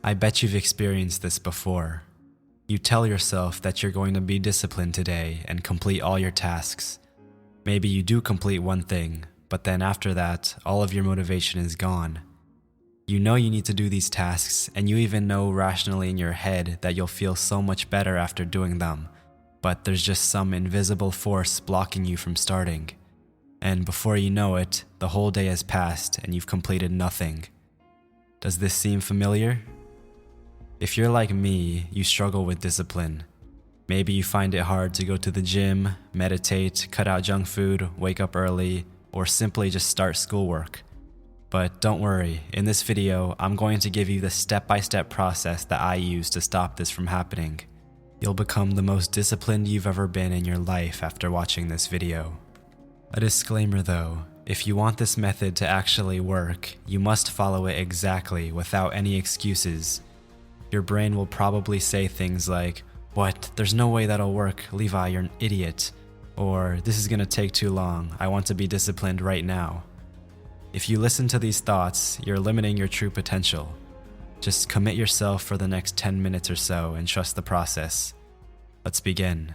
I bet you've experienced this before. You tell yourself that you're going to be disciplined today and complete all your tasks. Maybe you do complete one thing, but then after that, all of your motivation is gone. You know you need to do these tasks, and you even know rationally in your head that you'll feel so much better after doing them, but there's just some invisible force blocking you from starting. And before you know it, the whole day has passed and you've completed nothing. Does this seem familiar? If you're like me, you struggle with discipline. Maybe you find it hard to go to the gym, meditate, cut out junk food, wake up early, or simply just start schoolwork. But don't worry, in this video, I'm going to give you the step-by-step process that I use to stop this from happening. You'll become the most disciplined you've ever been in your life after watching this video. A disclaimer though, if you want this method to actually work, you must follow it exactly without any excuses. Your brain will probably say things like, "What? There's no way that'll work, Levi, you're an idiot." Or, "This is gonna take too long, I want to be disciplined right now." If you listen to these thoughts, you're limiting your true potential. Just commit yourself for the next 10 minutes or so and trust the process. Let's begin.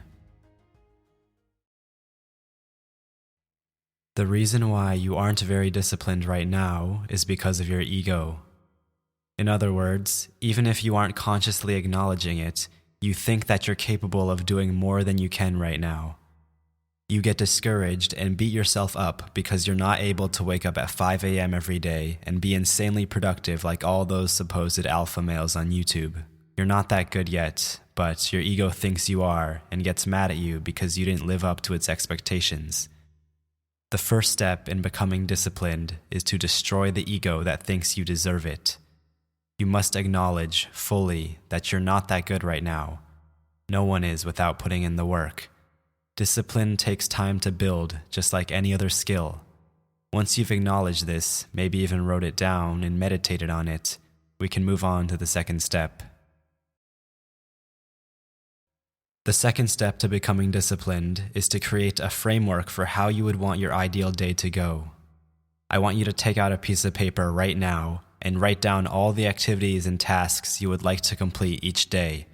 The reason why you aren't very disciplined right now is because of your ego. In other words, even if you aren't consciously acknowledging it, you think that you're capable of doing more than you can right now. You get discouraged and beat yourself up because you're not able to wake up at 5 a.m. every day and be insanely productive like all those supposed alpha males on YouTube. You're not that good yet, but your ego thinks you are and gets mad at you because you didn't live up to its expectations. The first step in becoming disciplined is to destroy the ego that thinks you deserve it. You must acknowledge fully that you're not that good right now. No one is without putting in the work. Discipline takes time to build, just like any other skill. Once you've acknowledged this, maybe even wrote it down and meditated on it, we can move on to the second step. The second step to becoming disciplined is to create a framework for how you would want your ideal day to go. I want you to take out a piece of paper right now and write down all the activities and tasks you would like to complete each day.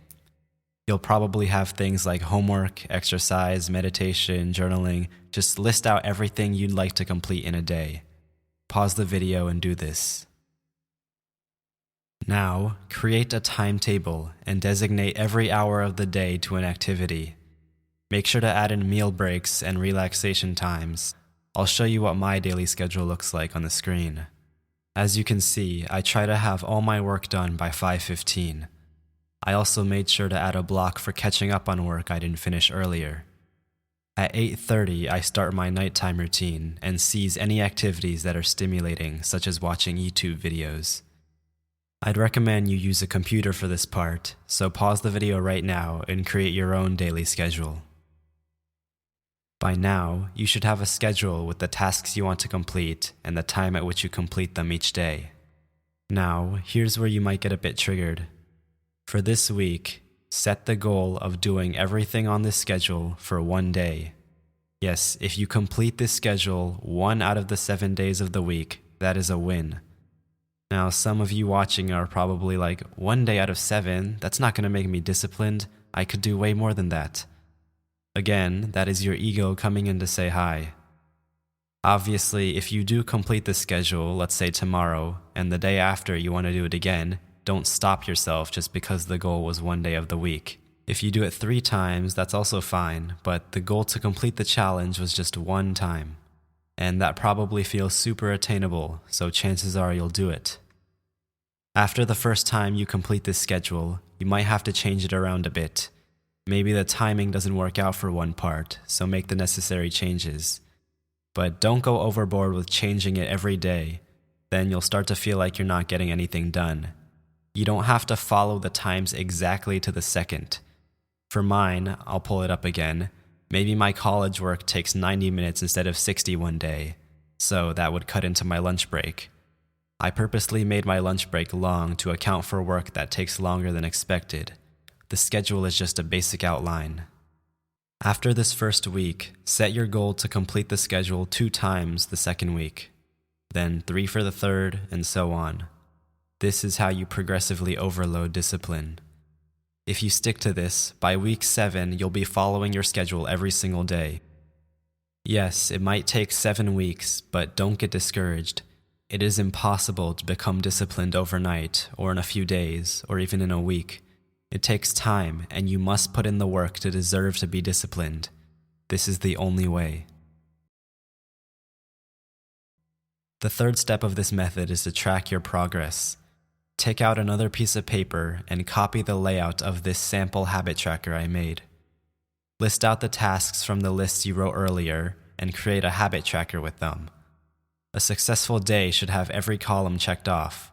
You'll probably have things like homework, exercise, meditation, journaling. Just list out everything you'd like to complete in a day. Pause the video and do this. Now, create a timetable and designate every hour of the day to an activity. Make sure to add in meal breaks and relaxation times. I'll show you what my daily schedule looks like on the screen. As you can see, I try to have all my work done by 5:15. I also made sure to add a block for catching up on work I didn't finish earlier. At 8:30, I start my nighttime routine and seize any activities that are stimulating, such as watching YouTube videos. I'd recommend you use a computer for this part, so pause the video right now and create your own daily schedule. By now, you should have a schedule with the tasks you want to complete and the time at which you complete them each day. Now, here's where you might get a bit triggered. For this week, set the goal of doing everything on this schedule for one day. Yes, if you complete this schedule 1 out of the 7 days of the week, that is a win. Now, some of you watching are probably like, 1 day out of 7, that's not going to make me disciplined. I could do way more than that. Again, that is your ego coming in to say hi. Obviously, if you do complete the schedule, let's say tomorrow, and the day after you want to do it again, don't stop yourself just because the goal was 1 day of the week. If you do it 3 times, that's also fine, but the goal to complete the challenge was just 1 time. And that probably feels super attainable, so chances are you'll do it. After the first time you complete this schedule, you might have to change it around a bit. Maybe the timing doesn't work out for one part, so make the necessary changes. But don't go overboard with changing it every day. Then you'll start to feel like you're not getting anything done. You don't have to follow the times exactly to the second. For mine, I'll pull it up again. Maybe my college work takes 90 minutes instead of 60 one day, so that would cut into my lunch break. I purposely made my lunch break long to account for work that takes longer than expected. The schedule is just a basic outline. After this first week, set your goal to complete the schedule 2 times the second week, then 3 for the third, and so on. This is how you progressively overload discipline. If you stick to this, by week 7, you'll be following your schedule every single day. Yes, it might take 7 weeks, but don't get discouraged. It is impossible to become disciplined overnight, or in a few days, or even in a week. It takes time, and you must put in the work to deserve to be disciplined. This is the only way. The third step of this method is to track your progress. Take out another piece of paper and copy the layout of this sample habit tracker I made. List out the tasks from the lists you wrote earlier and create a habit tracker with them. A successful day should have every column checked off.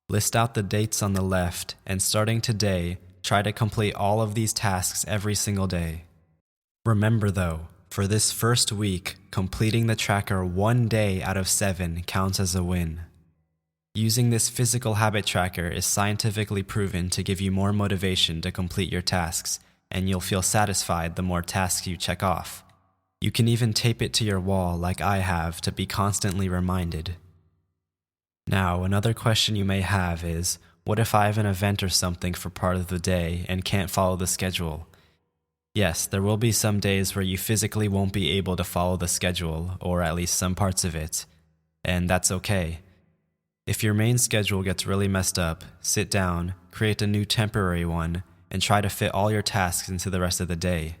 List out the dates on the left, and starting today, try to complete all of these tasks every single day. Remember though, for this first week, completing the tracker 1 day out of 7 counts as a win. Using this physical habit tracker is scientifically proven to give you more motivation to complete your tasks, and you'll feel satisfied the more tasks you check off. You can even tape it to your wall like I have to be constantly reminded. Now, another question you may have is, what if I have an event or something for part of the day and can't follow the schedule? Yes, there will be some days where you physically won't be able to follow the schedule, or at least some parts of it, and that's okay. If your main schedule gets really messed up, sit down, create a new temporary one, and try to fit all your tasks into the rest of the day.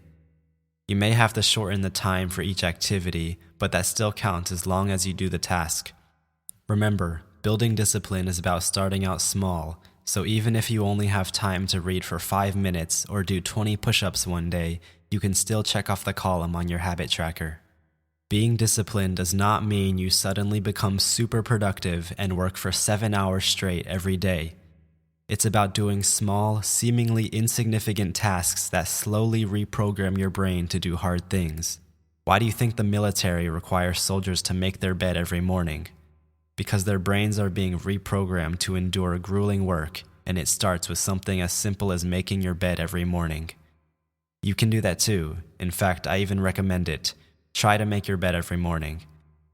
You may have to shorten the time for each activity, but that still counts as long as you do the task. Remember, building discipline is about starting out small, so even if you only have time to read for 5 minutes or do 20 push-ups one day, you can still check off the column on your habit tracker. Being disciplined does not mean you suddenly become super productive and work for 7 hours straight every day. It's about doing small, seemingly insignificant tasks that slowly reprogram your brain to do hard things. Why do you think the military requires soldiers to make their bed every morning? Because their brains are being reprogrammed to endure grueling work, and it starts with something as simple as making your bed every morning. You can do that too. In fact, I even recommend it. Try to make your bed every morning.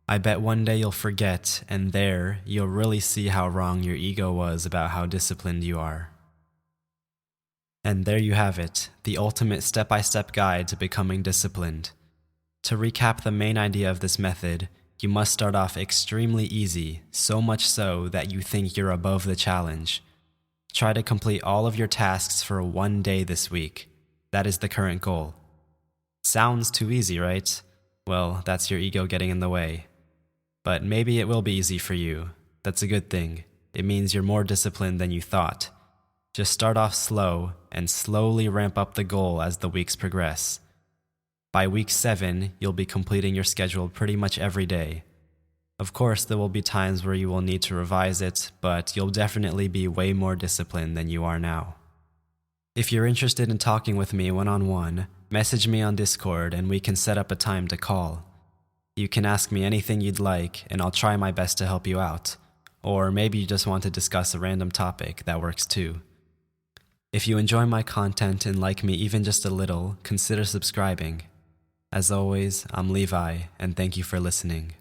I bet one day you'll forget, and there, you'll really see how wrong your ego was about how disciplined you are. And there you have it, the ultimate step-by-step guide to becoming disciplined. To recap the main idea of this method, you must start off extremely easy, so much so that you think you're above the challenge. Try to complete all of your tasks for 1 day this week. That is the current goal. Sounds too easy, right? Well, that's your ego getting in the way. But maybe it will be easy for you. That's a good thing. It means you're more disciplined than you thought. Just start off slow and slowly ramp up the goal as the weeks progress. By week 7, you'll be completing your schedule pretty much every day. Of course, there will be times where you will need to revise it, but you'll definitely be way more disciplined than you are now. If you're interested in talking with me one-on-one, message me on Discord and we can set up a time to call. You can ask me anything you'd like and I'll try my best to help you out. Or maybe you just want to discuss a random topic, that works too. If you enjoy my content and like me even just a little, consider subscribing. As always, I'm Levi and thank you for listening.